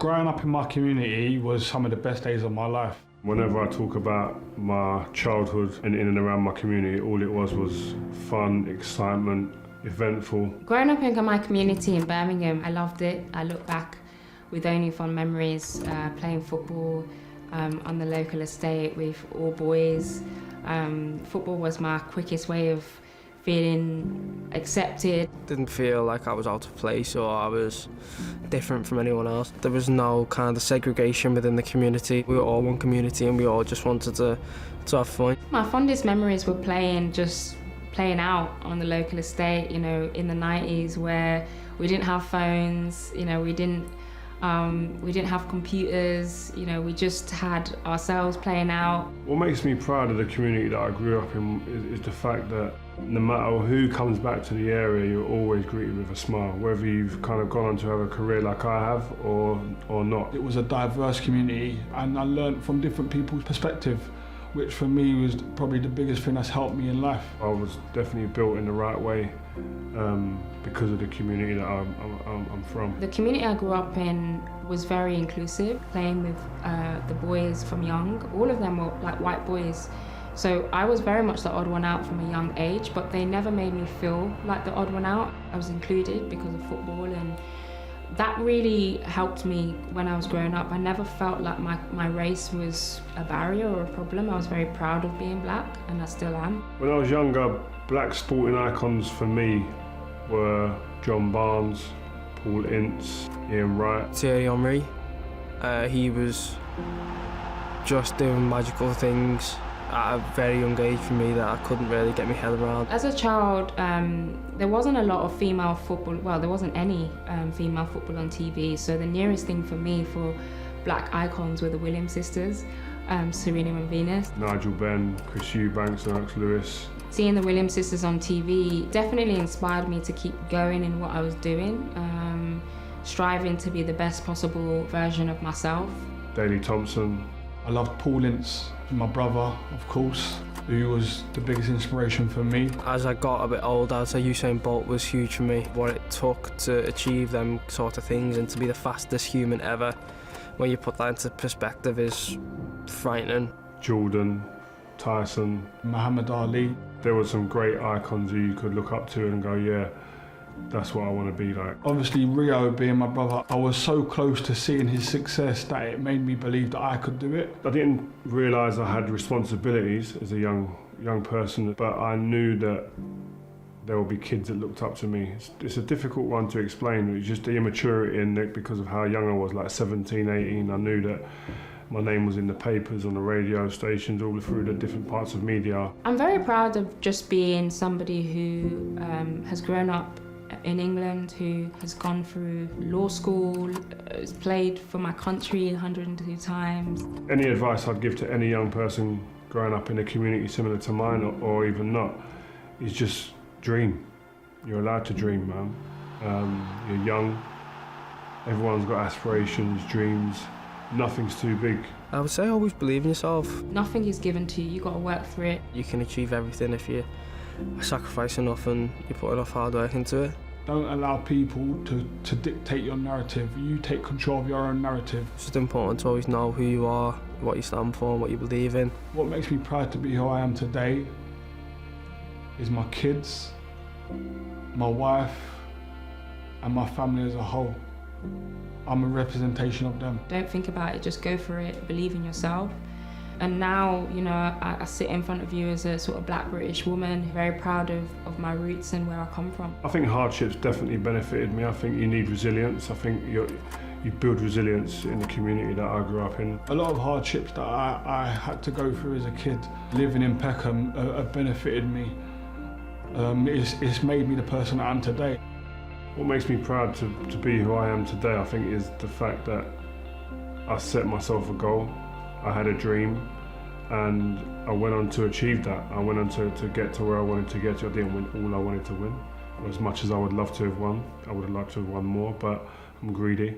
Growing up in my community was some of the best days of my life. Whenever I talk about my childhood and in and around my community, all it was fun, excitement, eventful. Growing up in my community in Birmingham, I loved it. I look back with only fond memories, playing football on the local estate with all boys. Football was my quickest way of feeling accepted. Didn't feel like I was out of place or I was different from anyone else. There was no kind of segregation within the community. We were all one community and we all just wanted to have fun. My fondest memories were playing out on the local estate, you know, in the 90s where we didn't have phones, you know, we didn't have computers, you know, we just had ourselves playing out. What makes me proud of the community that I grew up in is the fact that no matter who comes back to the area, you're always greeted with a smile, whether you've kind of gone on to have a career like I have or not. It was a diverse community and I learned from different people's perspective, which for me was probably the biggest thing that's helped me in life. I was definitely built in the right way because of the community that I'm from. The community I grew up in was very inclusive, playing with the boys from young. All of them were like white boys. So I was very much the odd one out from a young age, but they never made me feel like the odd one out. I was included because of football, and that really helped me when I was growing up. I never felt like my race was a barrier or a problem. I was very proud of being black, and I still am. When I was younger, black sporting icons for me were John Barnes, Paul Ince, Ian Wright. Thierry Henry, he was just doing magical things at a very young age for me that I couldn't really get my head around. As a child, there wasn't a lot of female football, well, there wasn't any female football on TV, so the nearest thing for me for black icons were the Williams sisters, Serena and Venus. Nigel Benn, Chris Eubanks, Alex Lewis. Seeing the Williams sisters on TV definitely inspired me to keep going in what I was doing, striving to be the best possible version of myself. Daley Thompson. I loved Paul Ince, my brother, of course, who was the biggest inspiration for me. As I got a bit older, I'd say Usain Bolt was huge for me. What it took to achieve them sort of things and to be the fastest human ever, when you put that into perspective, is frightening. Jordan, Tyson, Muhammad Ali. There were some great icons who you could look up to and go, yeah, that's what I want to be like. Obviously, Rio being my brother, I was so close to seeing his success that it made me believe that I could do it. I didn't realise I had responsibilities as a young person, but I knew that there would be kids that looked up to me. It's a difficult one to explain. It's just the immaturity in it because of how young I was, like 17, 18. I knew that my name was in the papers, on the radio stations, all through the different parts of media. I'm very proud of just being somebody who has grown up in England, who has gone through law school, has played for my country 102 times. Any advice I'd give to any young person growing up in a community similar to mine, or even not, is just dream. You're allowed to dream, man. You're young, everyone's got aspirations, dreams, nothing's too big. I would say always believe in yourself. Nothing is given to you, you've got to work for it. You can achieve everything if you sacrifice enough and you put enough hard work into it. Don't allow people to dictate your narrative. You take control of your own narrative. It's just important to always know who you are, what you stand for and what you believe in. What makes me proud to be who I am today is my kids, my wife, and my family as a whole. I'm a representation of them. Don't think about it, just go for it, believe in yourself. And now, you know, I sit in front of you as a sort of black British woman, very proud of my roots and where I come from. I think hardships definitely benefited me. I think you need resilience. I think you build resilience in the community that I grew up in. A lot of hardships that I had to go through as a kid, living in Peckham, have benefited me. It's made me the person I am today. What makes me proud to be who I am today, I think, is the fact that I set myself a goal. I had a dream and I went on to achieve that. I went on to get to where I wanted to get to. I didn't win all I wanted to win. As much as I would love to have won, I would have liked to have won more, but I'm greedy.